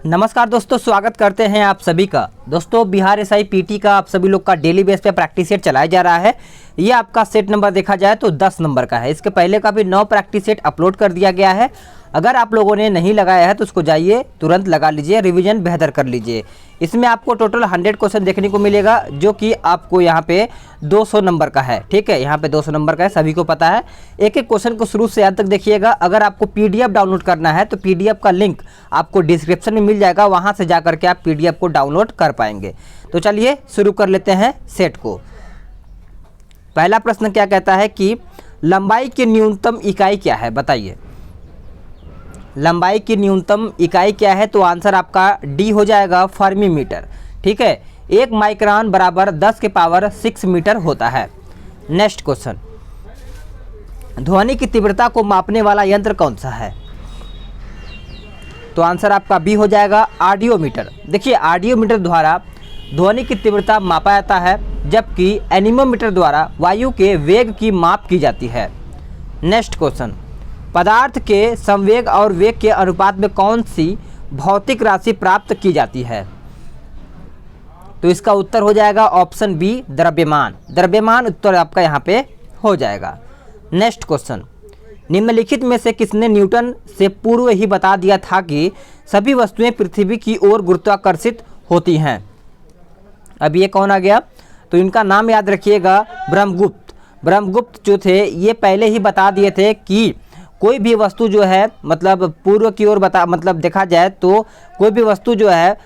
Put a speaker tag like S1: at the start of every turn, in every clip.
S1: नमस्कार दोस्तों, स्वागत करते हैं आप सभी का। दोस्तों, बिहार एसआई पीटी का आप सभी लोग का डेली बेस पे प्रैक्टिस सेट चलाया जा रहा है। ये आपका सेट नंबर देखा जाए तो 10 नंबर का है। इसके पहले का भी 9 प्रैक्टिस सेट अपलोड कर दिया गया है। अगर आप लोगों ने नहीं लगाया है तो उसको जाइए तुरंत लगा लीजिए, रिवीजन बेहतर कर लीजिए। इसमें आपको टोटल 100 क्वेश्चन देखने को मिलेगा, जो कि आपको यहाँ पे 200 नंबर का है। ठीक है, यहाँ पे 200 नंबर का है, सभी को पता है। एक एक क्वेश्चन को शुरू से अंत तक देखिएगा। अगर आपको पीडीएफ डाउनलोड करना है तो पीडीएफ का लिंक आपको डिस्क्रिप्शन में मिल जाएगा, वहाँ से जा करके आप पीडीएफ को डाउनलोड कर पाएंगे। तो चलिए शुरू कर लेते हैं सेट को। पहला प्रश्न क्या कहता है कि लंबाई की न्यूनतम इकाई क्या है, बताइए। लंबाई की न्यूनतम इकाई क्या है? तो आंसर आपका डी हो जाएगा, फर्मी मीटर। ठीक है, 1 माइक्रोन बराबर 10 के पावर 6 मीटर होता है। नेक्स्ट क्वेश्चन, ध्वनि की तीव्रता को मापने वाला यंत्र कौन सा है? तो आंसर आपका बी हो जाएगा, ऑडियोमीटर। देखिए, ऑडियोमीटर द्वारा ध्वनि की तीव्रता मापा जाता है, जबकि एनीमोमीटर द्वारा वायु के वेग की माप की जाती है। नेक्स्ट क्वेश्चन, पदार्थ के संवेग और वेग के अनुपात में कौन सी भौतिक राशि प्राप्त की जाती है? तो इसका उत्तर हो जाएगा ऑप्शन बी, द्रव्यमान। द्रव्यमान उत्तर आपका यहाँ पे हो जाएगा। नेक्स्ट क्वेश्चन, निम्नलिखित में से किसने न्यूटन से पूर्व ही बता दिया था कि सभी वस्तुएं पृथ्वी की ओर गुरुत्वाकर्षित होती हैं? अब ये कौन आ गया? तो इनका नाम याद रखिएगा, ब्रह्मगुप्त। ब्रह्मगुप्त जो थे ये पहले ही बता दिए थे कि कोई भी वस्तु जो है मतलब पूर्व की ओर मतलब देखा जाए तो कोई भी वस्तु जो है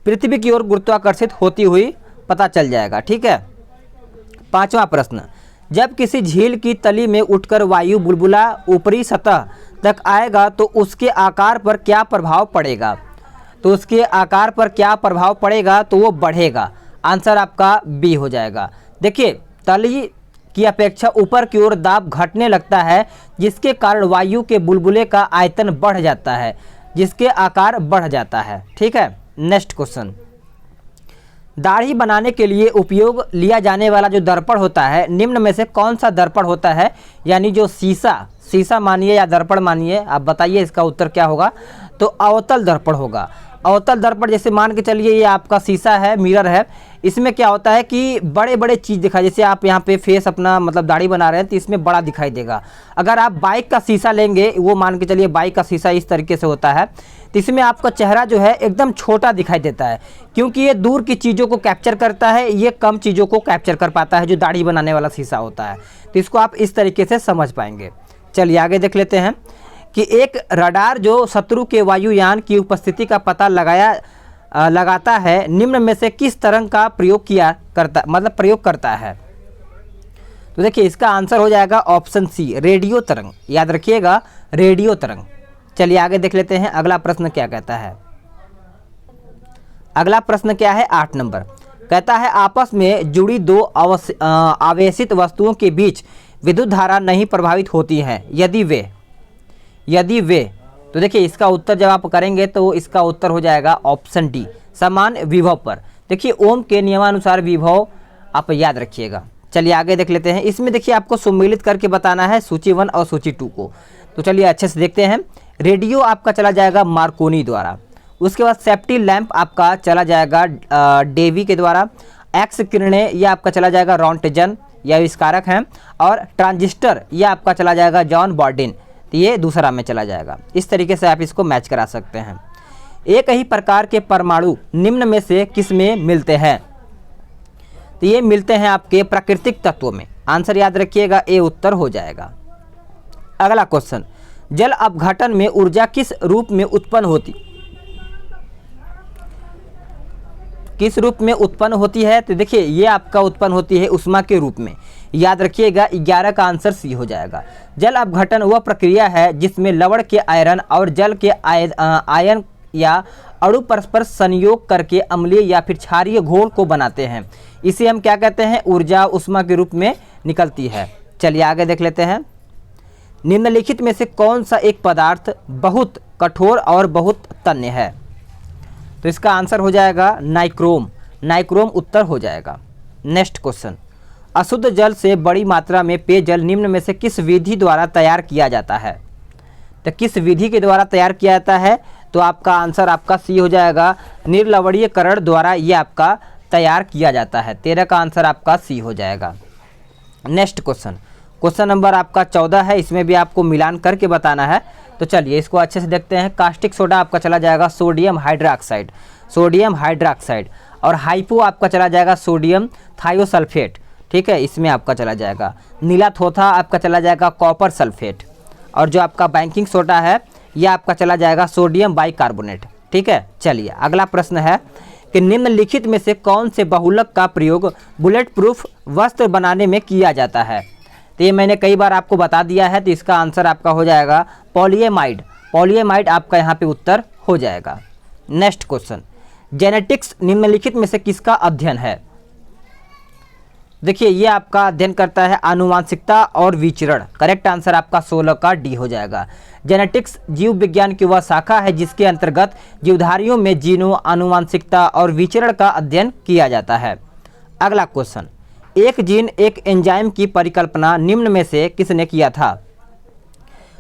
S1: पृथ्वी की ओर गुरुत्वाकर्षित होती हुई पता चल जाएगा। ठीक है। पांचवा प्रश्न, जब किसी झील की तली में उठकर वायु बुलबुला ऊपरी सतह तक आएगा तो उसके आकार पर क्या प्रभाव पड़ेगा? तो उसके आकार पर क्या प्रभाव पड़ेगा? तो वो बढ़ेगा। आंसर आपका बी हो जाएगा। देखिए, तली की अपेक्षा ऊपर की ओर दाब घटने लगता है, जिसके कारण वायु के बुलबुले का आयतन बढ़ जाता है, जिसके आकार बढ़ जाता है। ठीक है। नेक्स्ट क्वेश्चन, दाढ़ी बनाने के लिए उपयोग लिया जाने वाला जो दर्पण होता है, निम्न में से कौन सा दर्पण होता है? यानी जो शीशा मानिए या दर्पण मानिए, आप बताइए इसका उत्तर क्या होगा? तो अवतल दर्पण होगा। अवतल दर्पण जैसे मान के चलिए ये आपका शीशा है, मिरर है। इसमें क्या होता है कि बड़े बड़े चीज़ दिखाई, जैसे आप यहाँ पे फेस अपना मतलब दाढ़ी बना रहे हैं तो इसमें बड़ा दिखाई देगा। अगर आप बाइक का शीशा लेंगे, वो मान के चलिए बाइक का शीशा इस तरीके से होता है, तो इसमें आपका चेहरा जो है एकदम छोटा दिखाई देता है, क्योंकि ये दूर की चीज़ों को कैप्चर करता है, ये कम चीज़ों को कैप्चर कर पाता है, जो दाढ़ी बनाने वाला शीशा होता है। तो इसको आप इस तरीके से समझ पाएंगे। चलिए आगे देख लेते हैं कि एक रडार जो शत्रु के वायुयान की उपस्थिति का पता लगाता है, निम्न में से किस तरंग का प्रयोग करता है? तो देखिए, इसका आंसर हो जाएगा ऑप्शन सी, रेडियो तरंग। याद रखिएगा, रेडियो तरंग। चलिए आगे देख लेते हैं अगला प्रश्न क्या कहता है। अगला प्रश्न क्या है? 8 नंबर कहता है, आपस में जुड़ी दो आवेशित वस्तुओं के बीच विद्युत धारा नहीं प्रभावित होती है, यदि वे। तो देखिए, इसका उत्तर जब आप करेंगे तो इसका उत्तर हो जाएगा ऑप्शन डी, समान विभव पर। देखिए, ओम के नियमानुसार विभव आप याद रखिएगा। चलिए आगे देख लेते हैं। इसमें देखिए, आपको सम्मिलित करके बताना है सूची 1 और सूची 2 को। तो चलिए अच्छे से देखते हैं। रेडियो आपका चला जाएगा मार्कोनी द्वारा। उसके बाद सेफ्टी लैंप आपका चला जाएगा डेवी के द्वारा। एक्स किरणें यह आपका चला जाएगा रॉन्टजन, यह आविष्कारक हैं। और ट्रांजिस्टर यह आपका चला जाएगा जॉन बॉर्डिन, तो ये दूसरा में चला जाएगा। इस तरीके से आप इसको मैच करा सकते हैं। एक ही प्रकार के परमाणु निम्न में से किस में मिलते हैं? तो ये मिलते हैं आपके प्राकृतिक तत्वों में। आंसर याद रखिएगा, ए उत्तर हो जाएगा। अगला क्वेश्चन, जल अपघटन में ऊर्जा किस रूप में उत्पन्न होती है? तो देखिए, ये आपका उत्पन्न होती है उष्मा के रूप में। याद रखिएगा, 11 का आंसर सी हो जाएगा। जल अपघटन वह प्रक्रिया है जिसमें लवण के आयरन और जल के आयन या अणु परस्पर संयोग करके अम्लीय या फिर क्षारीय घोल को बनाते हैं। इसे हम क्या कहते हैं? ऊर्जा उष्मा के रूप में निकलती है। चलिए आगे देख लेते हैं। निम्नलिखित में से कौन सा एक पदार्थ बहुत कठोर और बहुत तन्य है? तो इसका आंसर हो जाएगा नाइक्रोम। नाइक्रोम उत्तर हो जाएगा। नेक्स्ट क्वेश्चन, अशुद्ध जल से बड़ी मात्रा में पेयजल निम्न में से किस विधि द्वारा तैयार किया जाता है? तो किस विधि के द्वारा तैयार किया जाता है? तो आपका आंसर आपका सी हो जाएगा, निर्लवणीयकरण द्वारा ये आपका तैयार किया जाता है। 13 का आंसर आपका सी हो जाएगा। नेक्स्ट क्वेश्चन, क्वेश्चन नंबर आपका 14 है, इसमें भी आपको मिलान करके बताना है। तो चलिए इसको अच्छे से देखते हैं। कास्टिक सोडा आपका चला जाएगा सोडियम हाइड्रोक्साइड, सोडियम हाइड्रोक्साइड, और हाइपो आपका चला जाएगा सोडियम थायोसल्फेट, ठीक है, इसमें आपका चला जाएगा। नीला थोथा आपका चला जाएगा कॉपर सल्फेट, और जो आपका बैंकिंग सोडा है यह आपका चला जाएगा सोडियम बाइकार्बोनेट, ठीक है। चलिए अगला प्रश्न है कि निम्नलिखित में से कौन से बहुलक का प्रयोग बुलेट प्रूफ वस्त्र बनाने में किया जाता है। तो ये मैंने कई बार आपको बता दिया है, तो इसका आंसर आपका हो जाएगा पॉलीएमाइड, पॉलीएमाइड आपका यहाँ पे उत्तर हो जाएगा। नेक्स्ट क्वेश्चन, जेनेटिक्स निम्नलिखित में से किसका अध्ययन है। देखिए ये आपका अध्ययन करता है आनुवांशिकता और विचरण, करेक्ट आंसर आपका 16 का डी हो जाएगा। जेनेटिक्स जीव विज्ञान की वह शाखा है जिसके अंतर्गत जीवधारियों में जीनों, आनुवांशिकता और विचरण का अध्ययन किया जाता है। अगला क्वेश्चन, एक जीन एक एंजाइम की परिकल्पना निम्न में से किसने किया था।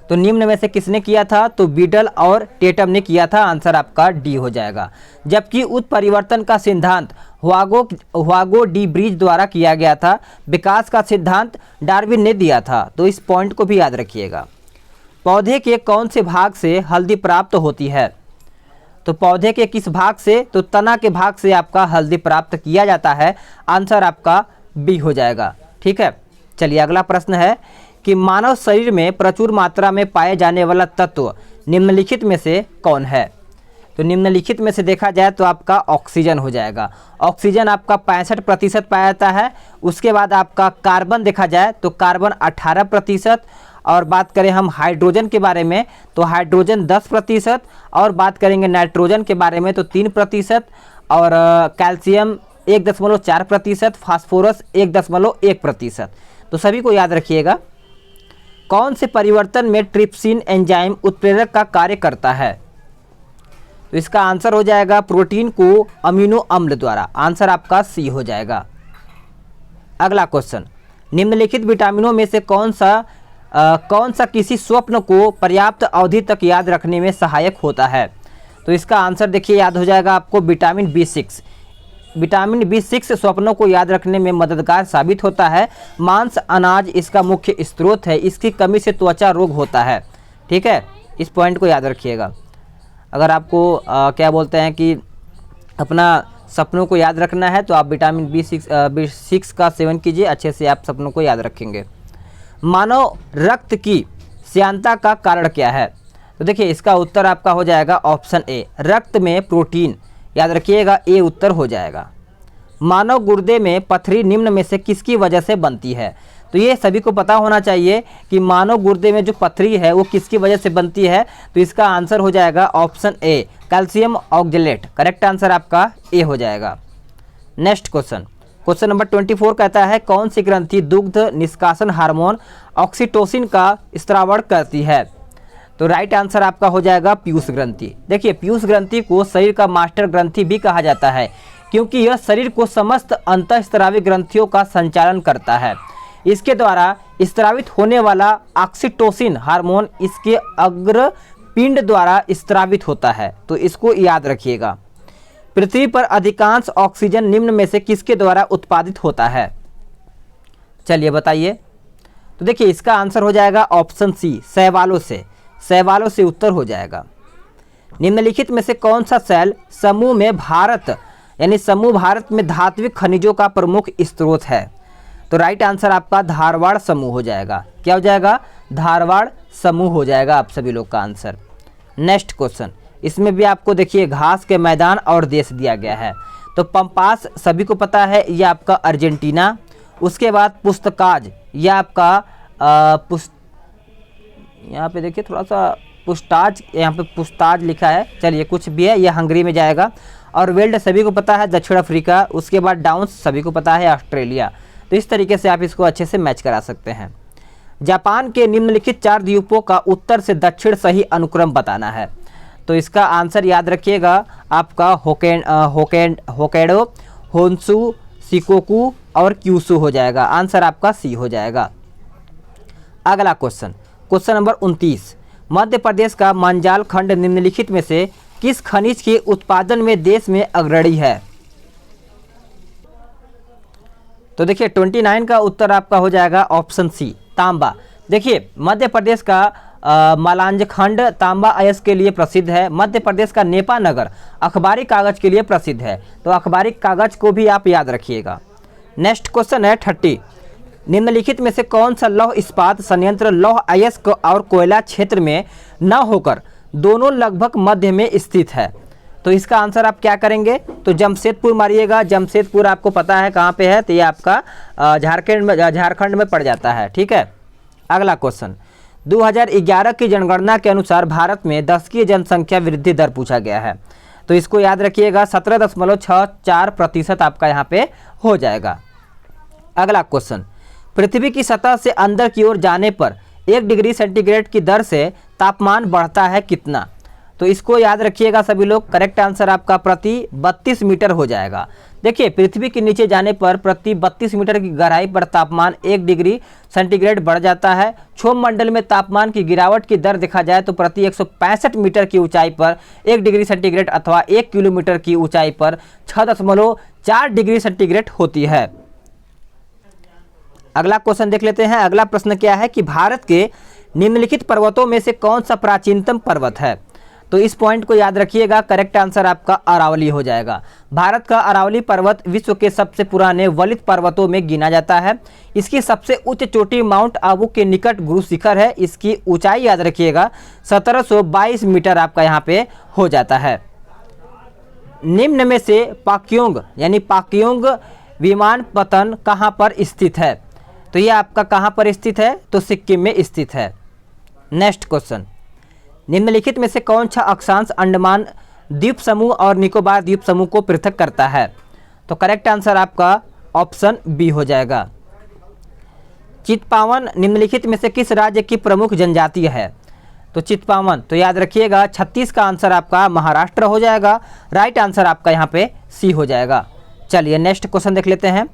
S1: तो निम्न में से किसने किया था, तो बीडल और टेटम ने किया था, आंसर आपका डी हो जाएगा। जबकि उत्परिवर्तन का सिद्धांत ह्वागो डी ब्रीज द्वारा किया गया था, विकास का सिद्धांत डार्विन ने दिया था। तो इस पॉइंट को भी याद रखिएगा। पौधे के कौन से भाग से हल्दी प्राप्त होती है। तो पौधे के किस भाग से, तो तना के भाग से आपका हल्दी प्राप्त किया जाता है, आंसर आपका बी हो जाएगा, ठीक है। चलिए अगला प्रश्न है कि मानव शरीर में प्रचुर मात्रा में पाए जाने वाला तत्व निम्नलिखित में से कौन है। तो निम्नलिखित में से देखा जाए तो आपका ऑक्सीजन हो जाएगा। ऑक्सीजन आपका 65% पाया जाता है। उसके बाद आपका कार्बन देखा जाए तो कार्बन 18%, और बात करें हम हाइड्रोजन के बारे में तो हाइड्रोजन 10%, और बात करेंगे नाइट्रोजन के बारे में तो 3%, और कैल्शियम 1.4%, फास्फोरस 1.1%। तो सभी को याद रखिएगा। कौन से परिवर्तन में ट्रिप्सिन एंजाइम उत्प्रेरक का कार्य करता है। तो इसका आंसर हो जाएगा प्रोटीन को अमीनो अम्ल द्वारा, आंसर आपका सी हो जाएगा। अगला क्वेश्चन, निम्नलिखित विटामिनों में से कौन सा किसी स्वप्न को पर्याप्त अवधि तक याद रखने में सहायक होता है। तो इसका आंसर देखिए याद हो जाएगा आपको विटामिन B6। विटामिन B6 स्वप्नों को याद रखने में मददगार साबित होता है। मांस अनाज इसका मुख्य स्रोत है, इसकी कमी से त्वचा रोग होता है, ठीक है, इस पॉइंट को याद रखिएगा। अगर आपको क्या बोलते हैं कि अपना सपनों को याद रखना है तो आप विटामिन B6 का सेवन कीजिए, अच्छे से आप सपनों को याद रखेंगे। मानव रक्त की श्यानता का कारण क्या है। तो देखिए इसका उत्तर आपका हो जाएगा ऑप्शन ए, रक्त में प्रोटीन, याद रखिएगा ए उत्तर हो जाएगा। मानव गुर्दे में पथरी निम्न में से किसकी वजह से बनती है। तो ये सभी को पता होना चाहिए कि मानव गुर्दे में जो पथरी है वो किसकी वजह से बनती है। तो इसका आंसर हो जाएगा option A, calcium oxalate, correct answer आपका ए हो जाएगा। नेक्स्ट क्वेश्चन, क्वेश्चन नंबर 24 कहता है कौन सी ग्रंथि दुग्ध निष्कासन हार्मोन ऑक्सीटोसिन का स्त्रावण करती है। तो राइट आंसर आपका हो जाएगा पीयूष ग्रंथि। देखिए पीयूष ग्रंथि को शरीर का मास्टर ग्रंथि भी कहा जाता है क्योंकि यह शरीर को समस्त अंतःस्रावी ग्रंथियों का संचालन करता है। इसके द्वारा स्त्रावित होने वाला ऑक्सीटोसिन हार्मोन इसके अग्र पिंड द्वारा स्त्रावित होता है, तो इसको याद रखिएगा। पृथ्वी पर अधिकांश ऑक्सीजन निम्न में से किसके द्वारा उत्पादित होता है। चलिए बताइए। तो देखिए इसका आंसर हो जाएगा ऑप्शन सी, शैवालों से, शैवालों से उत्तर हो जाएगा। निम्नलिखित में से कौन सा सेल समूह में भारत यानी समूह भारत में धात्विक खनिजों का प्रमुख स्रोत है। तो राइट आंसर आपका धारवाड़ समूह हो जाएगा। क्या हो जाएगा, धारवाड़ समूह हो जाएगा आप सभी लोग का आंसर। नेक्स्ट क्वेश्चन, इसमें भी आपको देखिए घास के मैदान और देश दिया गया है। तो पंपास सभी को पता है ये आपका अर्जेंटीना। उसके बाद पुस्तकाज, ये आपका यहाँ पे देखिए थोड़ा सा पुस्ताज, यहाँ पे पुस्ताज लिखा है, चलिए कुछ भी है, ये हंगरी में जाएगा। और वेल्ड सभी को पता है दक्षिण अफ्रीका। उसके बाद डाउन्स सभी को पता है ऑस्ट्रेलिया। तो इस तरीके से आप इसको अच्छे से मैच करा सकते हैं। जापान के निम्नलिखित 4 द्वीपों का उत्तर से दक्षिण सही अनुक्रम बताना है। तो इसका आंसर याद रखिएगा आपका होकैडो, होन्शु, शिकोकू और क्यूशु हो जाएगा, आंसर आपका सी हो जाएगा। अगला question, question number 29, Madhya Pradesh का मांजाल खंड निम्नलिखित में से किस खनिज के उत्पादन में देश में अग्रणी है? तो देखिए 29 का उत्तर आपका हो जाएगा ऑप्शन सी, तांबा। देखिए मध्य प्रदेश का मालांजखंड तांबा अयस्क के लिए प्रसिद्ध है। मध्य प्रदेश का नेपा नगर अखबारी कागज के लिए प्रसिद्ध है। तो अखबारी कागज को भी आप याद रखिएगा। नेक्स्ट क्वेश्चन है 30। निम्नलिखित में से कौन सा लौह इस्पात संयंत्र लौह अयस्क और कोयला क्षेत्र में न होकर दोनों लगभग मध्य में स्थित है? तो इसका आंसर आप क्या करेंगे? तो जमशेदपुर मारिएगा। जमशेदपुर आपको पता है कहाँ पे है, तो ये आपका झारखंड में पड़ जाता है। ठीक है, अगला क्वेश्चन 2011 की जनगणना के अनुसार भारत में दशकीय जनसंख्या वृद्धि दर पूछा गया है। तो इसको याद रखिएगा 17.64% आपका यहाँ पे हो जाएगा। अगला क्वेश्चन, पृथ्वी की सतह से अंदर की ओर जाने पर 1 डिग्री सेंटीग्रेड की दर से तापमान बढ़ता है कितना? तो इसको याद रखिएगा सभी लोग। करेक्ट आंसर आपका प्रति 32 मीटर हो जाएगा। देखिए पृथ्वी के नीचे जाने पर प्रति 32 मीटर की गहराई पर तापमान 1 डिग्री सेंटीग्रेड बढ़ जाता है। क्षोभ मंडल में तापमान की गिरावट की दर देखा जाए तो प्रति 165 मीटर की ऊंचाई पर 1 डिग्री सेंटीग्रेड अथवा 1 किलोमीटर की ऊंचाई पर 6.4 डिग्री सेंटीग्रेड होती है। अगला क्वेश्चन देख लेते हैं। अगला प्रश्न क्या है कि भारत के निम्नलिखित पर्वतों में से कौन सा प्राचीनतम पर्वत है? तो इस पॉइंट को याद रखिएगा। करेक्ट आंसर आपका अरावली हो जाएगा। भारत का अरावली पर्वत विश्व के सबसे पुराने वलित पर्वतों में गिना जाता है। इसकी सबसे उच्च चोटी माउंट आबू के निकट गुरु शिखर है। इसकी ऊंचाई याद रखिएगा 1722 मीटर आपका यहाँ पे हो जाता है। निम्न में से पाक्योंग यानी पाक्योंग विमानपत्तन कहाँ पर स्थित है? तो ये आपका कहाँ पर स्थित है? तो सिक्किम में स्थित है। नेक्स्ट क्वेश्चन, निम्नलिखित में से कौन सा अक्षांश अंडमान द्वीप समूह और निकोबार द्वीप समूह को पृथक करता है? तो करेक्ट आंसर आपका ऑप्शन बी हो जाएगा। चितपावन निम्नलिखित में से किस राज्य की प्रमुख जनजाति है? तो चितपावन, तो याद रखिएगा 36 का आंसर आपका महाराष्ट्र हो जाएगा। राइट आंसर आपका यहाँ पे सी हो जाएगा। चलिए नेक्स्ट क्वेश्चन देख लेते हैं।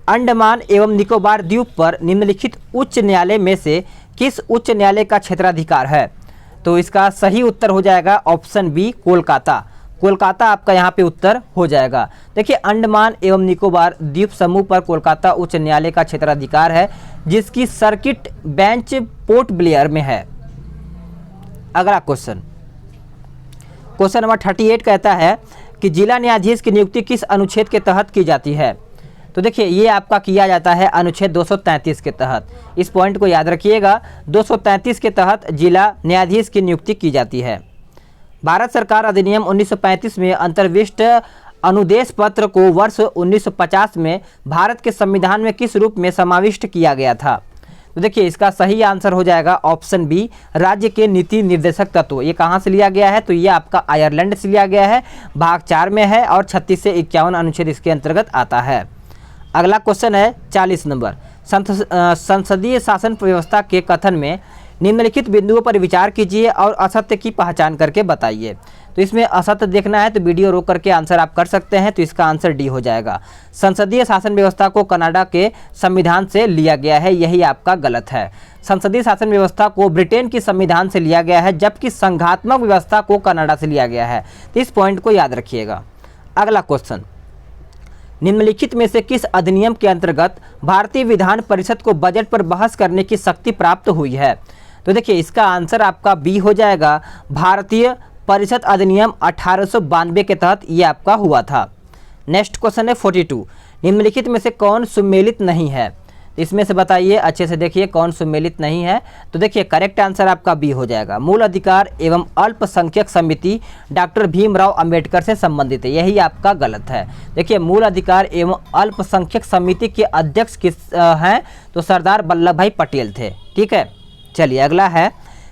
S1: अंडमान एवं निकोबार द्वीप पर निम्नलिखित उच्च न्यायालय में से किस उच्च न्यायालय का क्षेत्राधिकार है? तो इसका सही उत्तर हो जाएगा ऑप्शन बी, कोलकाता। कोलकाता आपका यहाँ पे उत्तर हो जाएगा। देखिए अंडमान एवं निकोबार द्वीप समूह पर कोलकाता उच्च न्यायालय का क्षेत्राधिकार है, जिसकी सर्किट बेंच पोर्ट ब्लेयर में है। अगला क्वेश्चन, क्वेश्चन नंबर 38 कहता है कि जिला न्यायाधीश की नियुक्ति किस अनुच्छेद के तहत की जाती है? तो देखिए ये आपका किया जाता है अनुच्छेद 233 के तहत। इस पॉइंट को याद रखिएगा। 233 के तहत जिला न्यायाधीश की नियुक्ति की जाती है। भारत सरकार अधिनियम 1935 में अंतर्विष्ट अनुदेश पत्र को वर्ष 1950 में भारत के संविधान में किस रूप में समाविष्ट किया गया था? तो देखिए इसका सही आंसर हो जाएगा ऑप्शन बी, राज्य के नीति निर्देशक तत्व। ये कहाँ से लिया गया है? तो ये आपका आयरलैंड से लिया गया है, भाग 4 में है और 36 से 51 अनुच्छेद इसके अंतर्गत आता है। अगला क्वेश्चन है 40 नंबर। संसदीय शासन व्यवस्था के कथन में निम्नलिखित बिंदुओं पर विचार कीजिए और असत्य की पहचान करके बताइए। तो इसमें असत्य देखना है तो वीडियो रोक करके आंसर आप कर सकते हैं। तो इसका आंसर डी हो जाएगा। संसदीय शासन व्यवस्था को कनाडा के संविधान से लिया गया है, यही आपका गलत है। संसदीय शासन व्यवस्था को ब्रिटेन की संविधान से लिया गया है, जबकि संघात्मक व्यवस्था को कनाडा से लिया गया है। तो इस पॉइंट को याद रखिएगा। अगला क्वेश्चन, निम्नलिखित में से किस अधिनियम के अंतर्गत भारतीय विधान परिषद को बजट पर बहस करने की शक्ति प्राप्त हुई है? तो देखिए इसका आंसर आपका बी हो जाएगा। भारतीय परिषद अधिनियम 1892 के तहत ये आपका हुआ था। नेक्स्ट क्वेश्चन है 42। निम्नलिखित में से कौन सुमेलित नहीं है? इसमें से बताइए, अच्छे से देखिए कौन सुमेलित नहीं है। तो देखिए करेक्ट आंसर आपका बी हो जाएगा। मूल अधिकार एवं अल्पसंख्यक समिति डॉक्टर भीमराव अंबेडकर से संबंधित है, यही आपका गलत है। देखिए मूल अधिकार एवं अल्पसंख्यक समिति के अध्यक्ष किस हैं? तो सरदार वल्लभ भाई पटेल थे। ठीक है, चलिए अगला है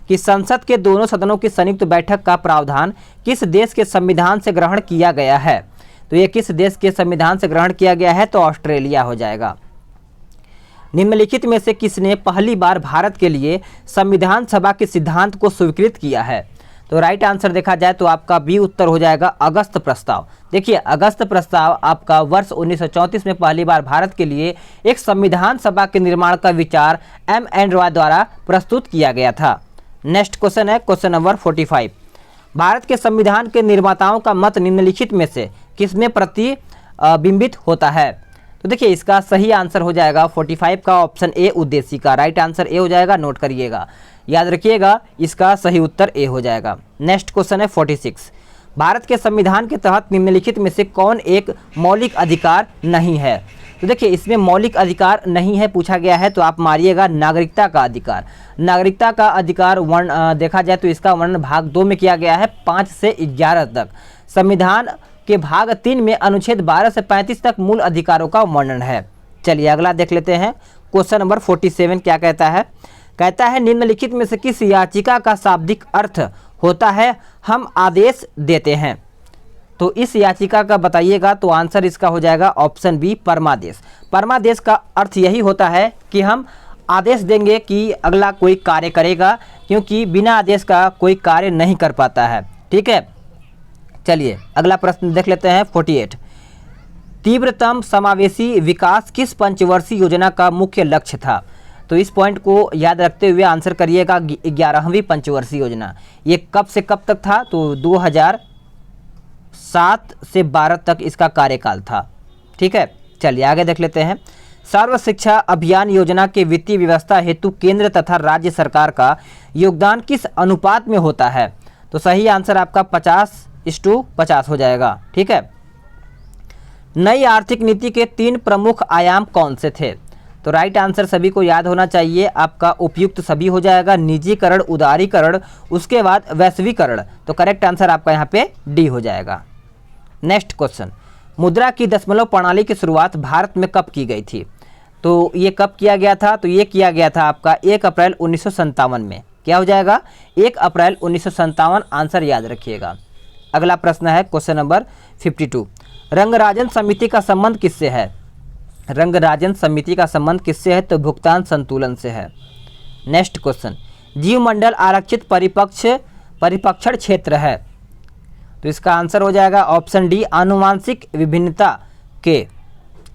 S1: कि संसद के दोनों सदनों की संयुक्त बैठक का प्रावधान किस देश के संविधान से ग्रहण किया गया है? तो ये किस देश के संविधान से ग्रहण किया गया है? तो ऑस्ट्रेलिया हो जाएगा। निम्नलिखित में से किसने पहली बार भारत के लिए संविधान सभा के सिद्धांत को स्वीकृत किया है? तो राइट आंसर देखा जाए तो आपका बी उत्तर हो जाएगा, अगस्त प्रस्ताव। देखिए अगस्त प्रस्ताव आपका वर्ष 1934 में पहली बार भारत के लिए एक संविधान सभा के निर्माण का विचार M.N. रॉय द्वारा प्रस्तुत किया गया था। नेक्स्ट क्वेश्चन है क्वेश्चन नंबर 45। भारत के संविधान के निर्माताओं का मत निम्नलिखित में से किसमें प्रतिबिंबित होता है? तो देखिए इसका सही आंसर हो जाएगा 45 का ऑप्शन ए उद्देश्य का। राइट आंसर ए हो जाएगा, नोट करिएगा, याद रखिएगा, इसका सही उत्तर ए हो जाएगा। नेक्स्ट क्वेश्चन है 46। भारत के संविधान के तहत निम्नलिखित में से कौन एक मौलिक अधिकार नहीं है? तो देखिए इसमें मौलिक अधिकार नहीं है पूछा गया है, तो आप मारिएगा नागरिकता का अधिकार। नागरिकता का अधिकार देखा जाए तो इसका वर्णन भाग 2 में किया गया है 5 से 11 तक। संविधान के भाग 3 में अनुच्छेद 12 से 35 तक मूल अधिकारों का वर्णन है। चलिए अगला देख लेते हैं। क्वेश्चन नंबर 47 क्या कहता है? कहता है निम्नलिखित में से किस याचिका का शाब्दिक अर्थ होता है हम आदेश देते हैं? तो इस याचिका का बताइएगा, तो आंसर इसका हो जाएगा ऑप्शन बी परमादेश। परमादेश का अर्थ यही होता है कि हम आदेश देंगे कि अगला कोई कार्य करेगा, क्योंकि बिना आदेश का कोई कार्य नहीं कर पाता है। ठीक है, चलिए अगला प्रश्न देख लेते हैं 48। तीव्रतम समावेशी विकास किस पंचवर्षीय योजना का मुख्य लक्ष्य था? तो इस पॉइंट को याद रखते हुए आंसर करिएगा 11वीं पंचवर्षीय योजना। ये कब से कब तक था? तो 2007 से 12 तक इसका कार्यकाल था। ठीक है, चलिए आगे देख लेते हैं। सर्व शिक्षा अभियान योजना के वित्तीय व्यवस्था हेतु केंद्र तथा राज्य सरकार का योगदान किस अनुपात में होता है? तो सही आंसर आपका 50:50 हो जाएगा। ठीक है, नई आर्थिक नीति के 3 प्रमुख आयाम कौन से थे? तो राइट आंसर सभी को याद होना चाहिए, आपका उपयुक्त सभी हो जाएगा, निजीकरण, उदारीकरण, उसके बाद वैश्वीकरण। तो करेक्ट आंसर आपका यहाँ पे डी हो जाएगा। नेक्स्ट क्वेश्चन, मुद्रा की दशमलव प्रणाली की शुरुआत भारत में कब की गई थी? तो ये कब किया गया था? तो ये किया गया था आपका 1 अप्रैल 1957 में। क्या हो जाएगा? 1 अप्रैल 1957 आंसर याद रखिएगा। अगला प्रश्न है क्वेश्चन नंबर 52। रंगराजन समिति का संबंध किससे है? रंगराजन समिति का संबंध किससे है? तो भुगतान संतुलन से है। नेक्स्ट क्वेश्चन, जीवमंडल आरक्षित परिपक्षण क्षेत्र है। तो इसका आंसर हो जाएगा ऑप्शन डी आनुवांशिक विभिन्नता के।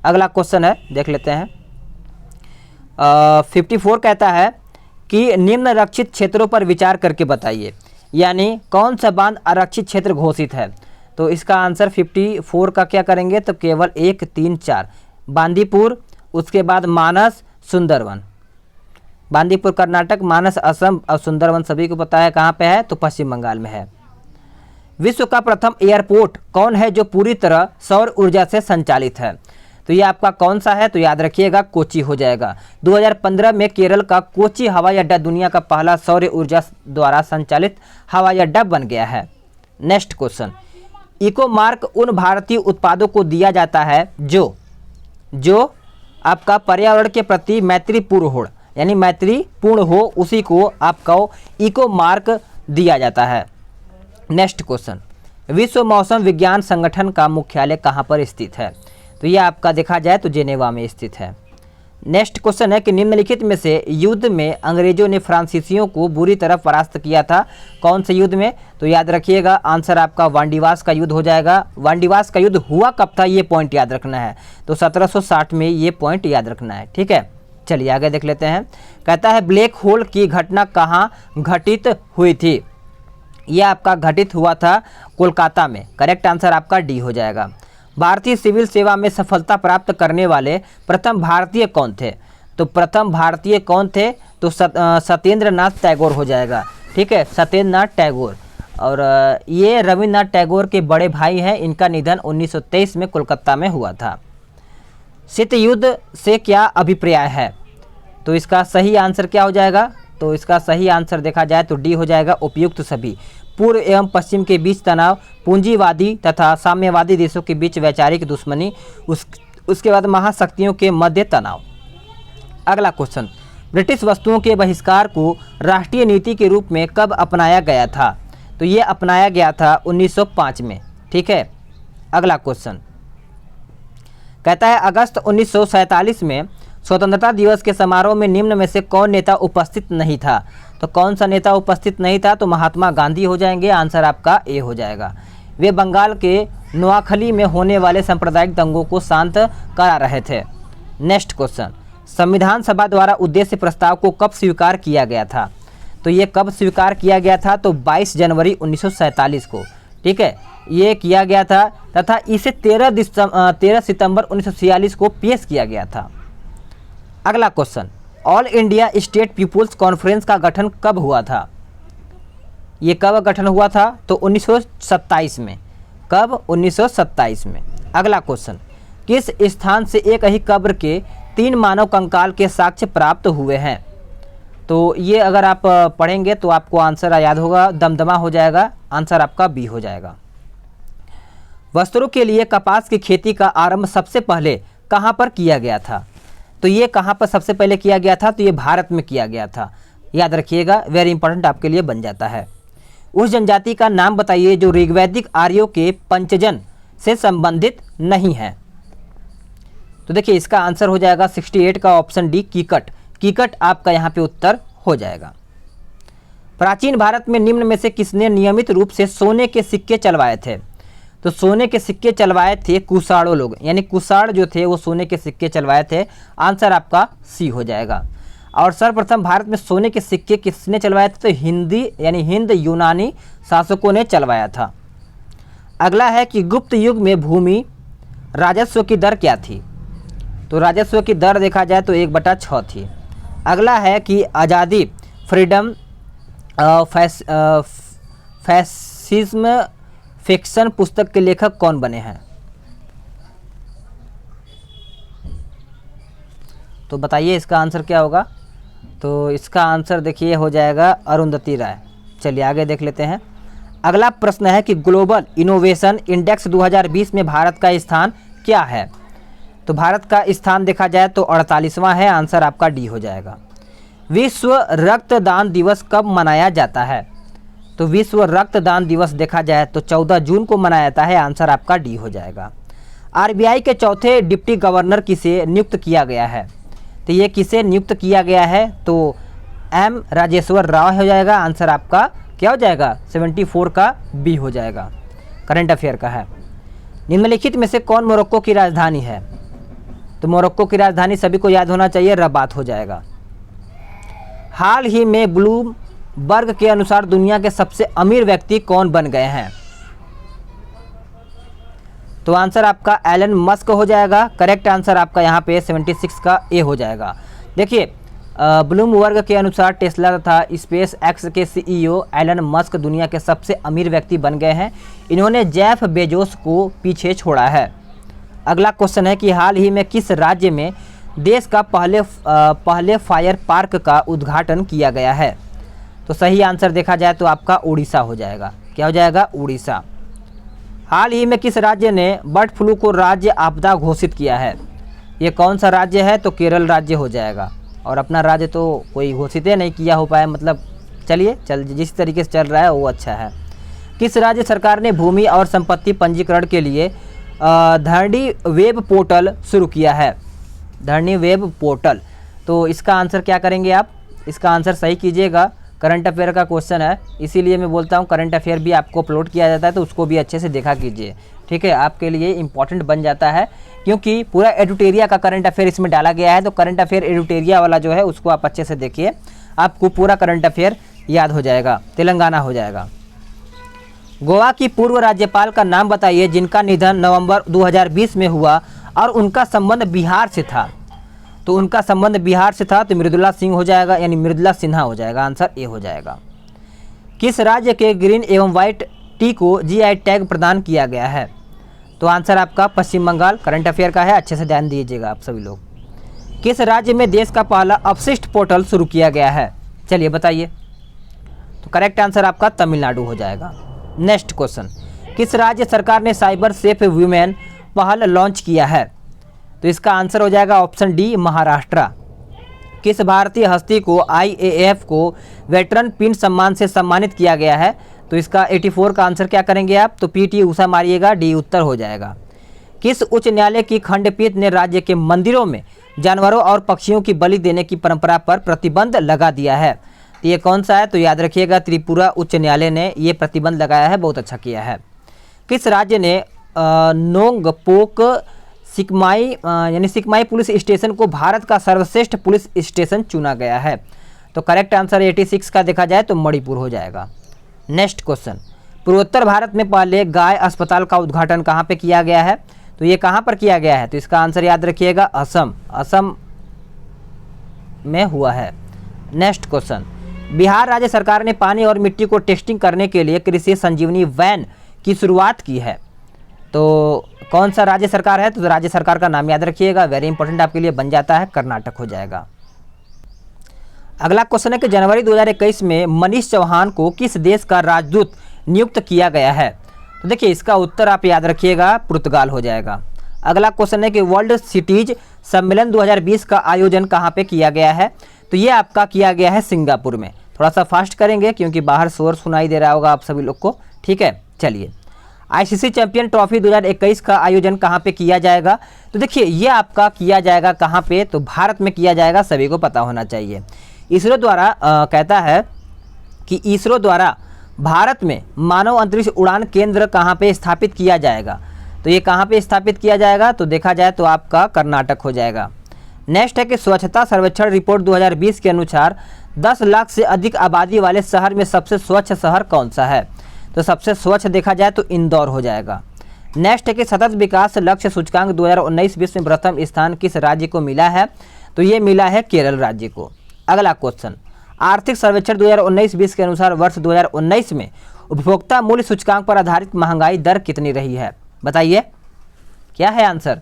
S1: अगला क्वेश्चन है, देख लेते हैं। 54 कहता है कि निम्न आरक्षित क्षेत्रों पर विचार करके बताइए, यानी कौन सा बांध आरक्षित क्षेत्र घोषित है? तो इसका आंसर 54 का क्या करेंगे? तो केवल 1, 3, 4 बांदीपुर, उसके बाद मानस, सुंदरवन। बांदीपुर कर्नाटक, मानस असम और सुंदरवन सभी को पता है कहाँ पे है? तो पश्चिम बंगाल में है। विश्व का प्रथम एयरपोर्ट कौन है जो पूरी तरह सौर ऊर्जा से संचालित है? तो ये आपका कौन सा है? तो याद रखिएगा कोची हो जाएगा। 2015 में केरल का कोची हवाई अड्डा दुनिया का पहला सौर ऊर्जा द्वारा संचालित हवाई अड्डा बन गया है। नेक्स्ट क्वेश्चन, इको मार्क उन भारतीय उत्पादों को दिया जाता है जो आपका पर्यावरण के प्रति मैत्रीपूर्ण हो, यानी मैत्रीपूर्ण हो, उसी को आपका इको मार्क दिया जाता है। नेक्स्ट क्वेश्चन, विश्व मौसम विज्ञान संगठन का मुख्यालय कहाँ पर स्थित है? तो यह आपका देखा जाए तो जेनेवा में स्थित है। नेक्स्ट क्वेश्चन है कि निम्नलिखित में से युद्ध में अंग्रेजों ने फ्रांसीसियों को बुरी तरह परास्त किया था, कौन से युद्ध में? तो याद रखिएगा आंसर आपका वांडीवास का युद्ध हो जाएगा। वांडीवास का युद्ध हुआ कब था ये पॉइंट याद रखना है, तो 1760 में ये पॉइंट याद रखना है। ठीक है, चलिए आगे देख लेते हैं। कहता है ब्लैक होल की घटना कहाँ घटित हुई थी? यह आपका घटित हुआ था कोलकाता में। करेक्ट आंसर आपका डी हो जाएगा। भारतीय सिविल सेवा में सफलता प्राप्त करने वाले प्रथम भारतीय कौन थे? तो प्रथम भारतीय कौन थे? तो सत्येंद्र नाथ टैगोर हो जाएगा। ठीक है, सत्येंद्र नाथ टैगोर, और ये रविन्द्रनाथ टैगोर के बड़े भाई हैं। इनका निधन 1923 में कोलकाता में हुआ था। शीत युद्ध से क्या अभिप्राय है? तो इसका सही आंसर क्या हो जाएगा? तो इसका सही आंसर देखा जाए तो डी हो जाएगा उपयुक्त सभी। पूर्व एवं पश्चिम के बीच तनाव, पूंजीवादी तथा साम्यवादी देशों के बीच वैचारिक दुश्मनी, उसके बाद महाशक्तियों के मध्य तनाव। अगला क्वेश्चन, ब्रिटिश वस्तुओं के बहिष्कार को राष्ट्रीय नीति के रूप में कब अपनाया गया था? तो ये अपनाया गया था 1905 में। ठीक है, अगला क्वेश्चन कहता है अगस्त 1947 में स्वतंत्रता दिवस के समारोह में निम्न में से कौन नेता उपस्थित नहीं था? तो कौन सा नेता उपस्थित नहीं था? तो महात्मा गांधी हो जाएंगे। आंसर आपका ए हो जाएगा। वे बंगाल के नोआखली में होने वाले सांप्रदायिक दंगों को शांत करा रहे थे। नेक्स्ट क्वेश्चन, संविधान सभा द्वारा उद्देश्य प्रस्ताव को कब स्वीकार किया गया था? तो ये कब स्वीकार किया गया था, तो 22 जनवरी 1947 को, ठीक है, ये किया गया था तथा इसे 13 सितंबर 1946 को पेश किया गया था। अगला question, All India State People's Conference का गठन कब हुआ था? ये कब गठन हुआ था, तो 1927 में। कब? 1927 में। अगला क्वेश्चन, किस स्थान से एक ही कब्र के 3 मानव कंकाल के साक्ष्य प्राप्त हुए हैं? तो ये अगर आप पढ़ेंगे तो आपको आंसर याद होगा, दमदमा हो जाएगा, आंसर आपका बी हो जाएगा। वस्त्रों के लिए कपास की खेती का आरंभ सबसे पहले कहाँ पर किया गया था? तो ये कहाँ पर सबसे पहले किया गया था, तो ये भारत में किया गया था, याद रखिएगा, वेरी इंपॉर्टेंट आपके लिए बन जाता है। उस जनजाति का नाम बताइए जो ऋग्वैदिक आर्यों के पंचजन से संबंधित नहीं है। तो देखिए इसका आंसर हो जाएगा 68 का ऑप्शन डी, कीकट। कीकट आपका यहाँ पे उत्तर हो जाएगा। प्राचीन भारत में निम्न में से किसने नियमित रूप से सोने के सिक्के चलवाए थे? तो सोने के सिक्के चलवाए थे कुषाणों लोग, यानी कुषाण जो थे वो सोने के सिक्के चलवाए थे, आंसर आपका सी हो जाएगा। और सर्वप्रथम भारत में सोने के सिक्के किसने चलवाए थे? तो हिंद यूनानी शासकों ने चलवाया था। अगला है कि गुप्त युग में भूमि राजस्व की दर क्या थी? तो राजस्व की दर देखा जाए तो 1/6 थी। अगला है कि आज़ादी फ्रीडम फैसिज्म फिक्शन पुस्तक के लेखक कौन बने हैं? तो बताइए इसका आंसर क्या होगा? तो इसका आंसर देखिए हो जाएगा अरुंधति राय। चलिए आगे देख लेते हैं। अगला प्रश्न है कि ग्लोबल इनोवेशन इंडेक्स 2020 में भारत का स्थान क्या है? तो भारत का स्थान देखा जाए तो 48वां है, आंसर आपका डी हो जाएगा। विश्व रक्तदान दिवस कब मनाया जाता है? तो विश्व रक्तदान दिवस देखा जाए तो 14 जून को मनाया जाता है, आंसर आपका डी हो जाएगा। आरबीआई के चौथे डिप्टी गवर्नर किसे नियुक्त किया गया है? तो ये किसे नियुक्त किया गया है? तो एम राजेश्वर राव हो जाएगा, आंसर आपका क्या हो जाएगा? 74 का बी हो जाएगा। करंट अफेयर का है। निम्नलिखित में से कौन मोरक्को की राजधानी है? तो मोरक्को की राजधानी सभी को याद होना चाहिए, रबात हो जाएगा। हाल ही में ब्लूमबर्ग के अनुसार दुनिया के सबसे अमीर व्यक्ति कौन बन गए हैं? तो आंसर आपका एलन मस्क हो जाएगा। करेक्ट आंसर आपका यहाँ पे 76 का ए हो जाएगा। देखिए ब्लूमबर्ग के अनुसार टेस्ला तथा स्पेस एक्स के सीईओ एलन मस्क दुनिया के सबसे अमीर व्यक्ति बन गए हैं। इन्होंने जेफ बेजोस को पीछे छोड़ा है। अगला क्वेश्चन है कि हाल ही में किस राज्य में देश का पहले फायर पार्क का उद्घाटन किया गया है? तो सही आंसर देखा जाए तो आपका उड़ीसा हो जाएगा। क्या हो जाएगा? उड़ीसा। हाल ही में किस राज्य ने बर्ड फ्लू को राज्य आपदा घोषित किया है? ये कौन सा राज्य है? तो केरल राज्य हो जाएगा। और अपना राज्य तो कोई घोषित नहीं किया हो पाया, मतलब चलिए जिस तरीके से चल रहा है वो अच्छा है। किस राज्य सरकार ने भूमि और संपत्ति पंजीकरण के लिए धरणी वेब पोर्टल शुरू किया है? धरणी वेब पोर्टल। तो इसका आंसर क्या करेंगे आप? इसका आंसर सही कीजिएगा। करंट अफेयर का क्वेश्चन है, इसीलिए मैं बोलता हूँ करंट अफेयर भी आपको अपलोड किया जाता है तो उसको भी अच्छे से देखा कीजिए, ठीक है, आपके लिए इंपॉर्टेंट बन जाता है क्योंकि पूरा एडुटेरिया का करंट अफेयर इसमें डाला गया है। तो करंट अफेयर एडुटेरिया वाला जो है उसको आप अच्छे से देखिए, आपको पूरा करंट अफेयर याद हो जाएगा। तेलंगाना हो जाएगा। गोवा की पूर्व राज्यपाल का नाम बताइए जिनका निधन नवंबर 2020 में हुआ और उनका संबंध बिहार से था। तो उनका संबंध बिहार से था, तो मृदुला सिंह हो जाएगा, यानी मृदुला सिन्हा हो जाएगा, आंसर ए हो जाएगा। किस राज्य के ग्रीन एवं व्हाइट टी को जीआई टैग प्रदान किया गया है? तो आंसर आपका पश्चिम बंगाल। करंट अफेयर का है, अच्छे से ध्यान दीजिएगा आप सभी लोग। किस राज्य में देश का पहला अपशिष्ट पोर्टल शुरू किया गया है? चलिए बताइए। तो करेक्ट आंसर आपका तमिलनाडु हो जाएगा। नेक्स्ट क्वेश्चन, किस राज्य सरकार ने साइबर सेफ वुमेन पहल लॉन्च किया है? तो इसका आंसर हो जाएगा ऑप्शन डी, महाराष्ट्र। किस भारतीय हस्ती को आईएएफ को वेटरन पिन सम्मान से सम्मानित किया गया है? तो इसका 84 का आंसर क्या करेंगे आप? तो पीटी उषा मारिएगा, डी उत्तर हो जाएगा। किस उच्च न्यायालय की खंडपीठ ने राज्य के मंदिरों में जानवरों और पक्षियों की बलि देने की परंपरा पर प्रतिबंध लगा दिया है? तो ये कौन सा है? तो याद रखिएगा त्रिपुरा उच्च न्यायालय ने ये प्रतिबंध लगाया है, बहुत अच्छा किया है। किस राज्य ने नोंगपोक सिकमाई पुलिस स्टेशन को भारत का सर्वश्रेष्ठ पुलिस स्टेशन चुना गया है? तो करेक्ट आंसर 86 का देखा जाए तो मणिपुर हो जाएगा। नेक्स्ट क्वेश्चन, पूर्वोत्तर भारत में पहले गाय अस्पताल का उद्घाटन कहाँ पे किया गया है? तो ये कहाँ पर किया गया है? तो इसका आंसर याद रखिएगा असम में हुआ है। नेक्स्ट क्वेश्चन, बिहार राज्य सरकार ने पानी और मिट्टी को टेस्टिंग करने के लिए कृषि संजीवनी वैन की शुरुआत की है। तो कौन सा राज्य सरकार है? तो राज्य सरकार का नाम याद रखिएगा, वेरी इंपॉर्टेंट आपके लिए बन जाता है, कर्नाटक हो जाएगा। अगला क्वेश्चन है कि जनवरी 2021 में मनीष चौहान को किस देश का राजदूत नियुक्त किया गया है? तो देखिए इसका उत्तर आप याद रखिएगा, पुर्तगाल हो जाएगा। अगला क्वेश्चन है कि वर्ल्ड सिटीज सम्मेलन 2020 का आयोजन कहाँ पे किया गया है? तो ये आपका किया गया है सिंगापुर में। थोड़ा सा फास्ट करेंगे क्योंकि बाहर शोर सुनाई दे रहा होगा आप सभी लोग को, ठीक है। चलिए, आईसीसी चैंपियन ट्रॉफी 2021 का आयोजन कहाँ पे किया जाएगा? तो देखिए ये आपका किया जाएगा कहाँ पे? तो भारत में किया जाएगा, सभी को पता होना चाहिए। इसरो द्वारा कहता है कि इसरो द्वारा भारत में मानव अंतरिक्ष उड़ान केंद्र कहाँ पे स्थापित किया जाएगा? तो ये कहाँ पे स्थापित किया जाएगा? तो देखा जाए तो आपका कर्नाटक हो जाएगा। नेक्स्ट है कि स्वच्छता सर्वेक्षण रिपोर्ट 2020 के अनुसार 10 लाख से अधिक आबादी वाले शहर में सबसे स्वच्छ शहर कौन सा है? तो सबसे स्वच्छ देखा जाए तो इंदौर हो जाएगा। नेक्स्ट है कि सतत विकास लक्ष्य सूचकांक 2019-20 में प्रथम स्थान किस राज्य को मिला है? तो ये मिला है केरल राज्य को। अगला क्वेश्चन, आर्थिक सर्वेक्षण 2019-20 के अनुसार वर्ष 2019 में उपभोक्ता मूल्य सूचकांक पर आधारित महंगाई दर कितनी रही है? बताइए क्या है आंसर?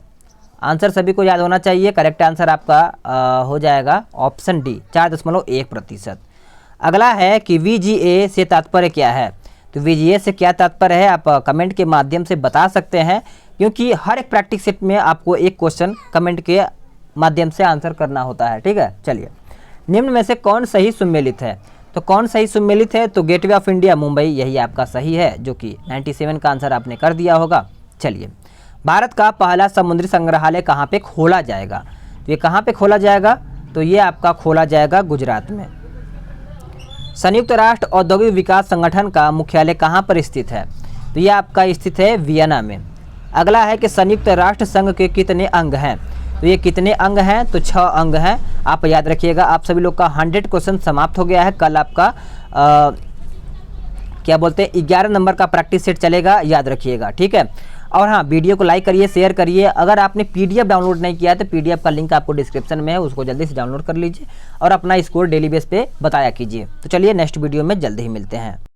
S1: आंसर सभी को याद होना चाहिए। करेक्ट आंसर आपका हो जाएगा ऑप्शन डी, 4.1%। अगला है कि VGA से तात्पर्य क्या है? तो VGA से क्या तात्पर्य है आप कमेंट के माध्यम से बता सकते हैं, क्योंकि हर एक प्रैक्टिस सेट में आपको एक क्वेश्चन कमेंट के माध्यम से आंसर करना होता है, ठीक है। चलिए, निम्न में से कौन सही सुमेलित है? तो कौन सही सुमेलित है? तो गेटवे ऑफ इंडिया मुंबई, यही आपका सही है, जो कि 97 का आंसर आपने कर दिया होगा। चलिए, भारत का पहला समुद्री संग्रहालय कहाँ पे खोला जाएगा? तो ये कहाँ पे खोला जाएगा? तो ये आपका खोला जाएगा गुजरात में। संयुक्त राष्ट्र औद्योगिक विकास संगठन का मुख्यालय कहाँ पर स्थित है? तो ये आपका स्थित है वियना में। अगला है कि संयुक्त राष्ट्र संघ के कितने अंग हैं? तो ये कितने अंग हैं? तो 6 अंग हैं, आप याद रखिएगा। आप सभी लोग का 100 क्वेश्चन समाप्त हो गया है। कल आपका क्या बोलते हैं 11 नंबर का प्रैक्टिस सेट चलेगा, याद रखिएगा, ठीक है। और हाँ, वीडियो को लाइक करिए, शेयर करिए। अगर आपने PDF डाउनलोड नहीं किया है तो PDF का लिंक आपको डिस्क्रिप्शन में है, उसको जल्दी से डाउनलोड कर लीजिए और अपना स्कोर डेली बेस पे बताया कीजिए। तो चलिए नेक्स्ट वीडियो में जल्दी ही मिलते हैं।